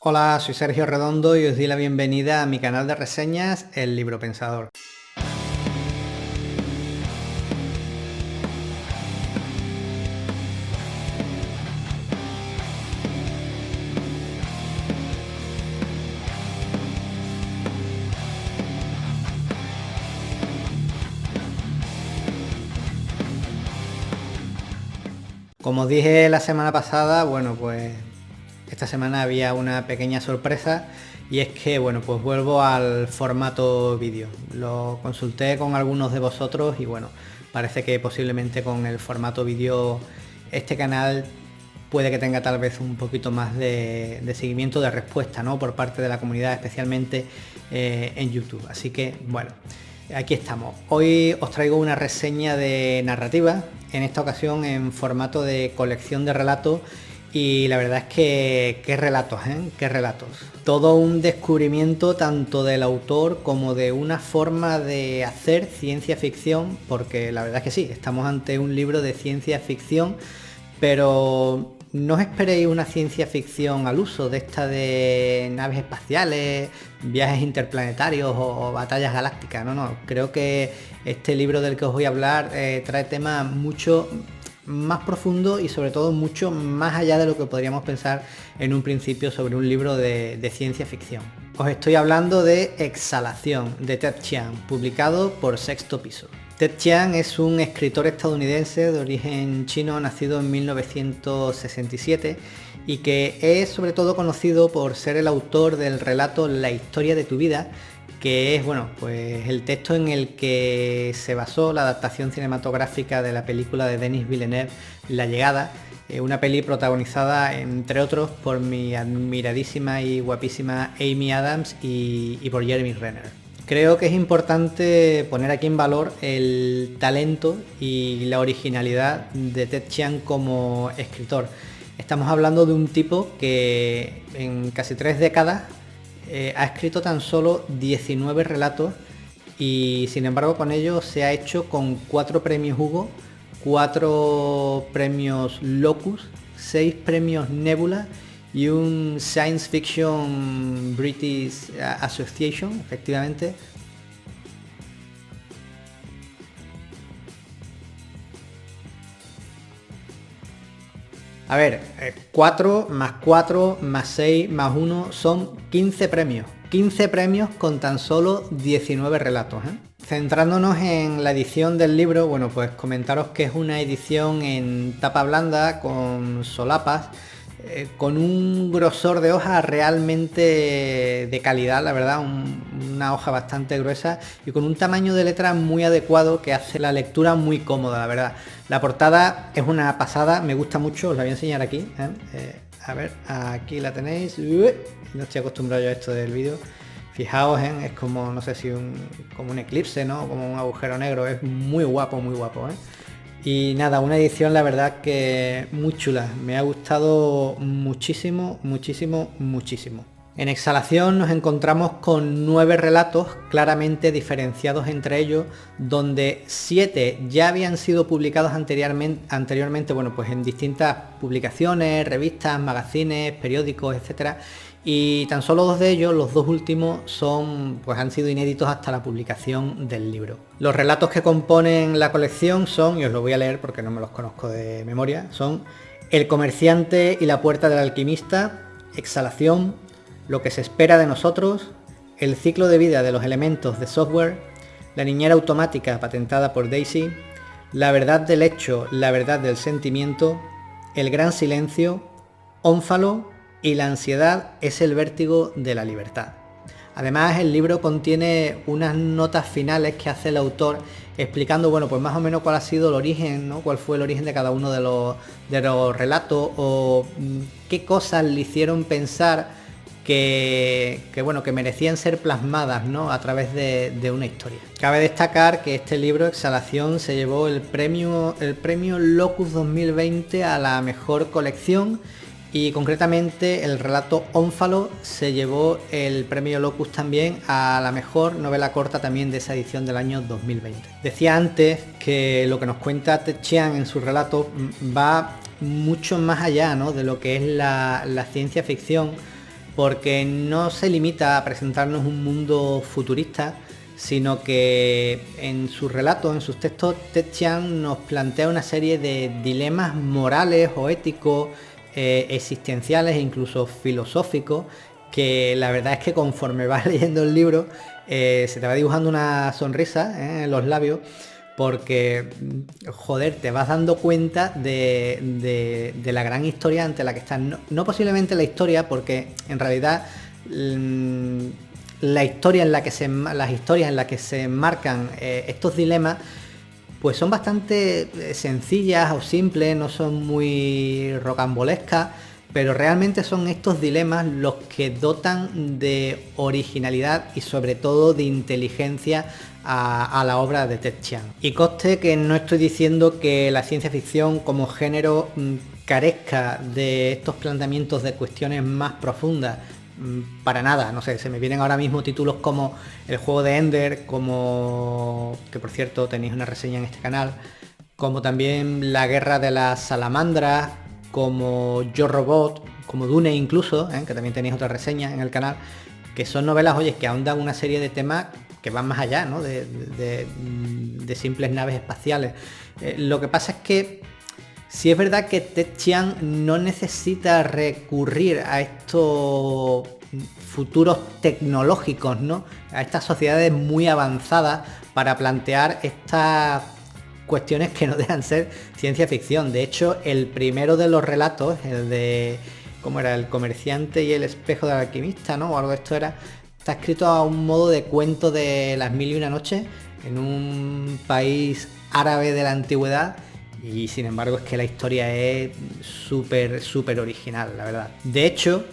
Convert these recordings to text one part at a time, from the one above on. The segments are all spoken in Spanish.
Hola, soy Sergio Redondo y os doy la bienvenida a mi canal de reseñas, El Libro Pensador. Como os dije la semana pasada, pues esta semana había una pequeña sorpresa y es que, pues vuelvo al formato vídeo. Lo consulté con algunos de vosotros y parece que posiblemente con el formato vídeo este canal puede que tenga tal vez un poquito más de seguimiento, de respuesta, ¿no? Por parte de la comunidad, especialmente en YouTube. Así que, aquí estamos. Hoy os traigo una reseña de narrativa, en esta ocasión en formato de colección de relatos, y la verdad es que qué relatos, qué relatos. Todo un descubrimiento tanto del autor como de una forma de hacer ciencia ficción, porque la verdad es que sí, estamos ante un libro de ciencia ficción, pero no os esperéis una ciencia ficción al uso de esta de naves espaciales, viajes interplanetarios o batallas galácticas. No, creo que este libro del que os voy a hablar trae temas mucho más profundos y sobre todo mucho más allá de lo que podríamos pensar en un principio sobre un libro de ciencia ficción. Os estoy hablando de Exhalación, de Ted Chiang, publicado por Sexto Piso. Ted Chiang es un escritor estadounidense de origen chino, nacido en 1967 y que es sobre todo conocido por ser el autor del relato La historia de tu vida, que es pues el texto en el que se basó la adaptación cinematográfica de la película de Denis Villeneuve, La llegada, una peli protagonizada entre otros por mi admiradísima y guapísima Amy Adams y por Jeremy Renner. Creo que es importante poner aquí en valor el talento y la originalidad de Ted Chiang como escritor. Estamos hablando de un tipo que en casi 3 décadas ha escrito tan solo 19 relatos y sin embargo con ello se ha hecho con 4 premios Hugo, 4 premios Locus, 6 premios Nebula y un Science Fiction British Association, efectivamente. A ver, 4 más 4 más 6 más 1 son 15 premios. 15 premios con tan solo 19 relatos. Centrándonos en la edición del libro, pues comentaros que es una edición en tapa blanda con solapas, con un grosor de hoja realmente de calidad, la verdad, una hoja bastante gruesa y con un tamaño de letra muy adecuado que hace la lectura muy cómoda, la verdad. La portada es una pasada, me gusta mucho, os la voy a enseñar aquí. A ver, aquí la tenéis. No estoy acostumbrado yo a esto del vídeo. Fijaos, es como, no sé si como un eclipse, ¿no? Como un agujero negro, es muy guapo, muy guapo, Y nada, una edición la verdad que muy chula, me ha gustado muchísimo, muchísimo, muchísimo. En Exhalación nos encontramos con 9 relatos claramente diferenciados entre ellos, donde 7 ya habían sido publicados anteriormente, pues en distintas publicaciones, revistas, magazines, periódicos, etcétera. Y tan solo 2 de ellos, los 2 últimos, han sido inéditos hasta la publicación del libro. Los relatos que componen la colección son, y os lo voy a leer porque no me los conozco de memoria, son El comerciante y la puerta del alquimista, Exhalación, Lo que se espera de nosotros, El ciclo de vida de los elementos de software, La niñera automática patentada por Daisy, La verdad del hecho, la verdad del sentimiento, El gran silencio, Ónfalo y La ansiedad es el vértigo de la libertad. Además, el libro contiene unas notas finales que hace el autor explicando, pues más o menos cuál ha sido el origen, ¿no? Cuál fue el origen de cada uno de los relatos o qué cosas le hicieron pensar que merecían ser plasmadas, ¿no? A través de una historia. Cabe destacar que este libro, Exhalación, se llevó el premio Locus 2020 a la mejor colección. Y concretamente el relato Ónfalo se llevó el premio Locus también a la mejor novela corta también de esa edición del año 2020. Decía antes que lo que nos cuenta Ted Chiang en su relato va mucho más allá, ¿no? De lo que es la ciencia ficción, porque no se limita a presentarnos un mundo futurista, sino que en sus relatos, en sus textos, Ted Chiang nos plantea una serie de dilemas morales o éticos, existenciales e incluso filosóficos, que la verdad es que conforme vas leyendo el libro se te va dibujando una sonrisa en los labios, porque joder, te vas dando cuenta de la gran historia ante la que estás. No posiblemente la historia, porque en realidad las historias en las que se enmarcan estos dilemas pues son bastante sencillas o simples, no son muy rocambolescas, pero realmente son estos dilemas los que dotan de originalidad y sobre todo de inteligencia a la obra de Ted Chiang. Y conste que no estoy diciendo que la ciencia ficción como género carezca de estos planteamientos de cuestiones más profundas, para nada. No sé, se me vienen ahora mismo títulos como El juego de Ender, como que por cierto tenéis una reseña en este canal, como también La guerra de las salamandras, como Yo Robot, como Dune incluso, que también tenéis otra reseña en el canal, que son novelas, oye, que ahondan una serie de temas que van más allá, ¿no? de simples naves espaciales. Lo que pasa es que sí es verdad que Ted Chiang no necesita recurrir a estos futuros tecnológicos, ¿no? A estas sociedades muy avanzadas para plantear estas cuestiones que no dejan ser ciencia ficción. De hecho, el primero de los relatos, el de, ¿cómo era? El comerciante y el espejo del alquimista, ¿no? O algo de esto era. Está escrito a un modo de cuento de las mil y una noches en un país árabe de la antigüedad. Y sin embargo es que la historia es súper original, la verdad. De hecho,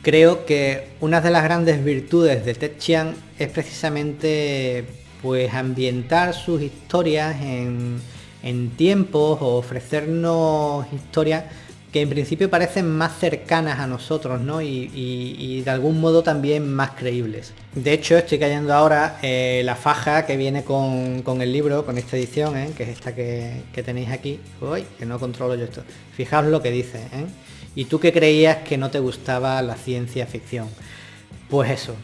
creo que una de las grandes virtudes de Ted Chiang es precisamente pues ambientar sus historias en tiempos o ofrecernos historias que en principio parecen más cercanas a nosotros, ¿no? Y de algún modo también más creíbles. De hecho, estoy cayendo ahora la faja que viene con el libro, con esta edición, que es esta que tenéis aquí. Uy, que no controlo yo esto. Fijaos lo que dice, ¿Y tú que creías que no te gustaba la ciencia ficción? Pues eso.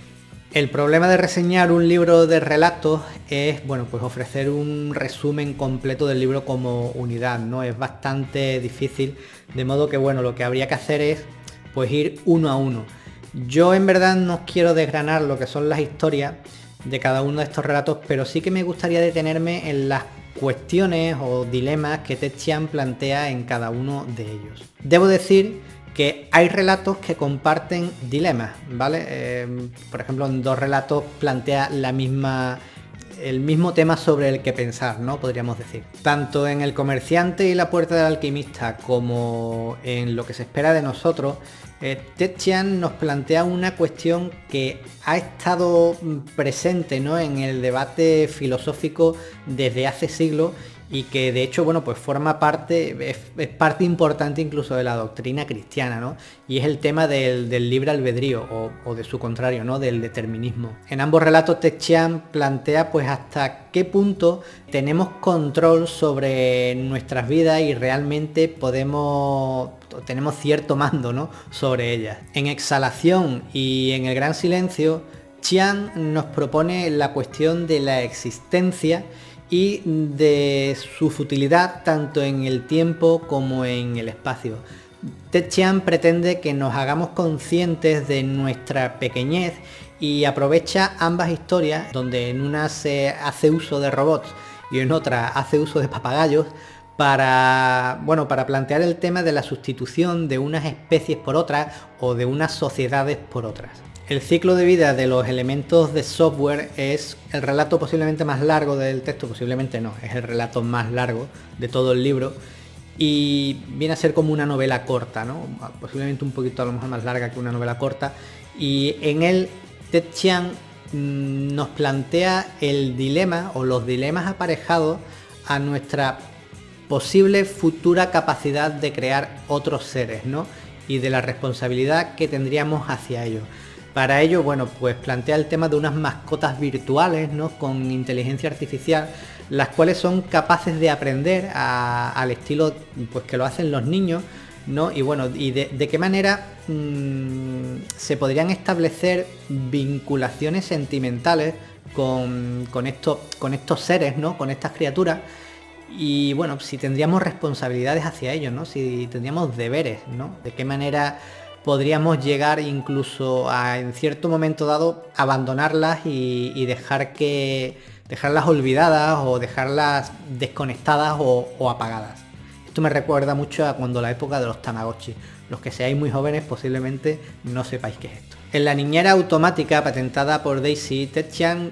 El problema de reseñar un libro de relatos es, bueno, pues ofrecer un resumen completo del libro como unidad, ¿no? Es bastante difícil, de modo que, bueno, lo que habría que hacer es, pues ir uno a uno. Yo en verdad no quiero desgranar lo que son las historias de cada uno de estos relatos, pero sí que me gustaría detenerme en las cuestiones o dilemas que Ted Chiang plantea en cada uno de ellos. Debo decir que hay relatos que comparten dilemas, ¿vale? Por ejemplo, en dos relatos plantea el mismo tema sobre el que pensar, ¿no? Podríamos decir. Tanto en El comerciante y la puerta del alquimista como en Lo que se espera de nosotros, Ted Chiang nos plantea una cuestión que ha estado presente, ¿no? En el debate filosófico desde hace siglos y que de hecho, bueno, pues forma parte, es parte importante incluso de la doctrina cristiana, ¿no? Y es el tema del libre albedrío o de su contrario, ¿no? Del determinismo. En ambos relatos Ted Chiang plantea pues hasta qué punto tenemos control sobre nuestras vidas y realmente tenemos cierto mando, ¿no? Sobre ellas. En Exhalación y en El gran silencio, Chiang nos propone la cuestión de la existencia y de su futilidad tanto en el tiempo como en el espacio. Ted Chiang pretende que nos hagamos conscientes de nuestra pequeñez y aprovecha ambas historias, donde en una se hace uso de robots y en otra hace uso de papagayos, para plantear el tema de la sustitución de unas especies por otras o de unas sociedades por otras. El ciclo de vida de los elementos de software es el relato posiblemente más largo del texto, posiblemente no, es el relato más largo de todo el libro y viene a ser como una novela corta, ¿no? Posiblemente un poquito a lo mejor más larga que una novela corta, y en él Ted Chiang nos plantea el dilema o los dilemas aparejados a nuestra posible futura capacidad de crear otros seres, ¿no? Y de la responsabilidad que tendríamos hacia ellos. Para ello, bueno, pues plantea el tema de unas mascotas virtuales, ¿no? Con inteligencia artificial, las cuales son capaces de aprender al estilo pues que lo hacen los niños, ¿no? Y bueno, y de qué manera se podrían establecer vinculaciones sentimentales con estos seres, ¿no? Con estas criaturas. Y bueno, si tendríamos responsabilidades hacia ellos, ¿no? Si tendríamos deberes, ¿no? De qué manera podríamos llegar incluso a, en cierto momento dado, abandonarlas y dejarlas olvidadas o dejarlas desconectadas o apagadas. Esto me recuerda mucho a cuando la época de los Tamagotchi. Los que seáis muy jóvenes posiblemente no sepáis qué es esto. En la niñera automática patentada por Daisy, Ted Chiang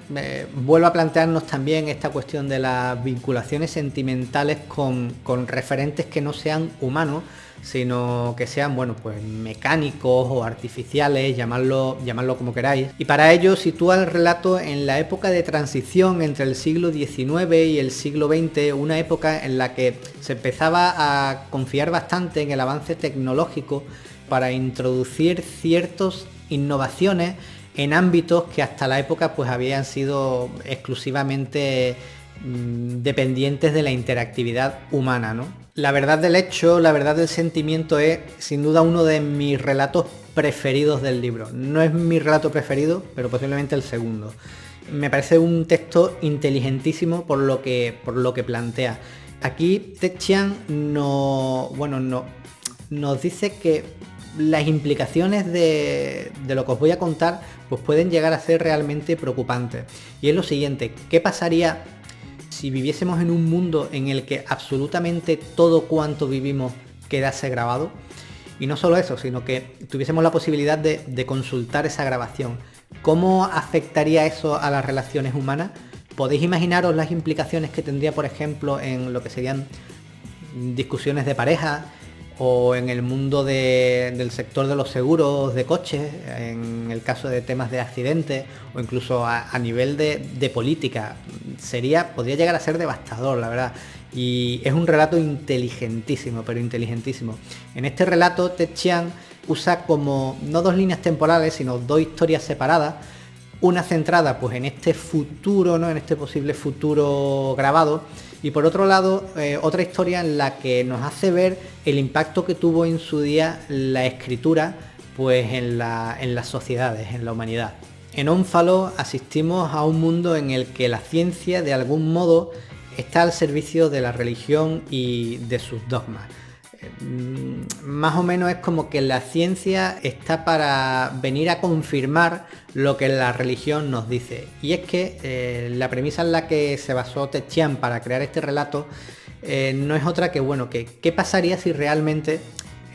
vuelve a plantearnos también esta cuestión de las vinculaciones sentimentales con referentes que no sean humanos, sino que sean, bueno, pues mecánicos o artificiales, llamadlo como queráis. Y para ello sitúa el relato en la época de transición entre el siglo XIX y el siglo XX, una época en la que se empezaba a confiar bastante en el avance tecnológico para introducir ciertas innovaciones en ámbitos que hasta la época pues habían sido exclusivamente dependientes de la interactividad humana, ¿no? La verdad del hecho, la verdad del sentimiento es sin duda uno de mis relatos preferidos del libro. No es mi relato preferido, pero posiblemente el segundo. Me parece un texto inteligentísimo por lo que plantea. Aquí Ted Chiang nos dice que las implicaciones de lo que os voy a contar pues pueden llegar a ser realmente preocupantes. Y es lo siguiente, ¿qué pasaría si viviésemos en un mundo en el que absolutamente todo cuanto vivimos quedase grabado? Y no solo eso, sino que tuviésemos la posibilidad de consultar esa grabación. ¿Cómo afectaría eso a las relaciones humanas? ¿Podéis imaginaros las implicaciones que tendría, por ejemplo, en lo que serían discusiones de pareja, o en el mundo del sector de los seguros de coches, en el caso de temas de accidentes, o incluso a nivel de política? Podría llegar a ser devastador, la verdad. Y es un relato inteligentísimo, pero inteligentísimo. En este relato, Ted Chiang usa como no dos líneas temporales, sino dos historias separadas. Una centrada pues en este futuro, ¿no? En este posible futuro grabado. Y por otro lado, otra historia en la que nos hace ver el impacto que tuvo en su día la escritura pues en las sociedades, en la humanidad. En Ónfalo asistimos a un mundo en el que la ciencia de algún modo está al servicio de la religión y de sus dogmas. Más o menos es como que la ciencia está para venir a confirmar lo que la religión nos dice. Y es que la premisa en la que se basó Ted Chiang para crear este relato no es otra que, bueno, que qué pasaría si realmente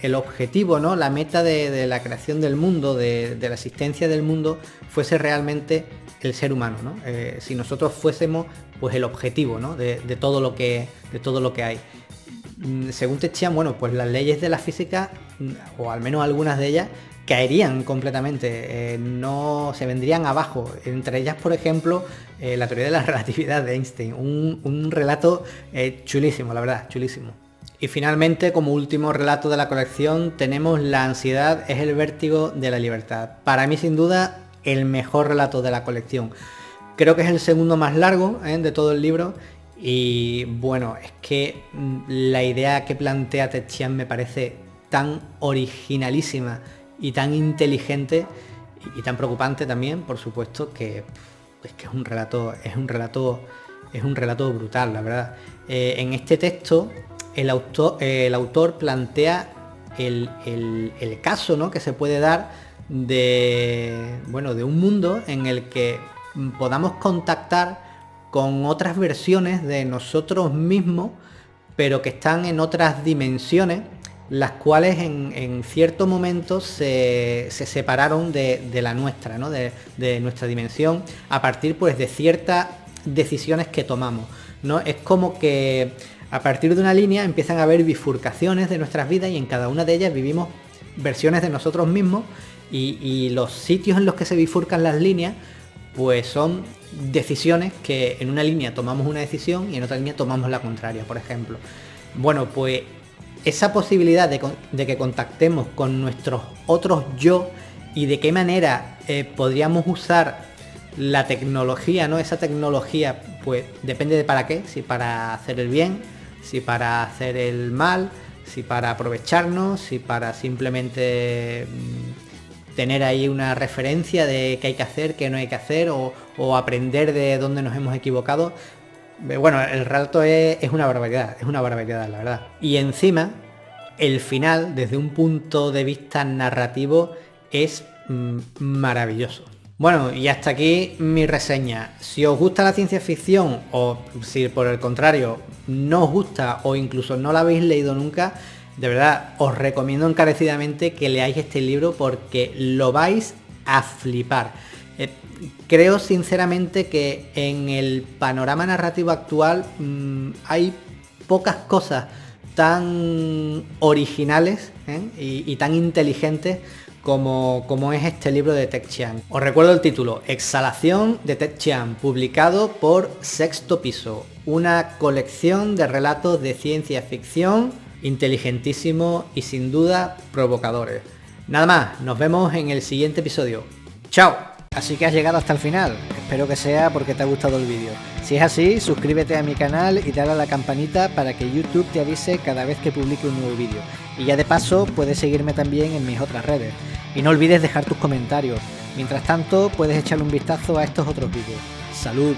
el objetivo, ¿no? La meta de la creación del mundo, de la existencia del mundo, fuese realmente el ser humano, ¿no? Si nosotros fuésemos pues el objetivo, ¿no? de todo lo que hay. Según Ted Chiang, bueno, pues las leyes de la física, o al menos algunas de ellas, caerían completamente, no se vendrían abajo. Entre ellas, por ejemplo, la teoría de la relatividad de Einstein. Un relato chulísimo, la verdad, chulísimo. Y finalmente, como último relato de la colección, tenemos La ansiedad es el vértigo de la libertad. Para mí, sin duda, el mejor relato de la colección. Creo que es el segundo más largo de todo el libro. Y bueno, es que la idea que plantea Ted Chiang me parece tan originalísima y tan inteligente y tan preocupante también, por supuesto, que es que es un relato brutal, la verdad. En este texto el autor plantea el caso, ¿no? Que se puede dar de un mundo en el que podamos contactar con otras versiones de nosotros mismos, pero que están en otras dimensiones, las cuales en cierto momento se separaron de la nuestra, ¿no? de nuestra dimensión, a partir pues de ciertas decisiones que tomamos, ¿no? Es como que a partir de una línea empiezan a haber bifurcaciones de nuestras vidas, y en cada una de ellas vivimos versiones de nosotros mismos, y los sitios en los que se bifurcan las líneas pues son decisiones que en una línea tomamos una decisión y en otra línea tomamos la contraria, por ejemplo. Bueno, pues esa posibilidad de que contactemos con nuestros otros yo, y de qué manera podríamos usar la tecnología, ¿no? Esa tecnología pues depende de para qué, si para hacer el bien, si para hacer el mal, si para aprovecharnos, si para simplemente tener ahí una referencia de qué hay que hacer, qué no hay que hacer, o aprender de dónde nos hemos equivocado. Bueno, el relato es una barbaridad, la verdad. Y encima, el final, desde un punto de vista narrativo, es maravilloso. Bueno, y hasta aquí mi reseña. Si os gusta la ciencia ficción, o si por el contrario no os gusta o incluso no la habéis leído nunca, de verdad os recomiendo encarecidamente que leáis este libro porque lo vais a flipar. Creo sinceramente que en el panorama narrativo actual hay pocas cosas tan originales y tan inteligentes como es este libro de Ted Chiang. Os recuerdo el título, Exhalación, de Ted Chiang, publicado por Sexto Piso, una colección de relatos de ciencia ficción inteligentísimos y sin duda provocadores. Nada más, nos vemos en el siguiente episodio. ¡Chao! Así que has llegado hasta el final, espero que sea porque te ha gustado el vídeo. Si es así, suscríbete a mi canal y dale a la campanita para que YouTube te avise cada vez que publique un nuevo vídeo. Y ya de paso, puedes seguirme también en mis otras redes. Y no olvides dejar tus comentarios. Mientras tanto, puedes echarle un vistazo a estos otros vídeos. ¡Salud!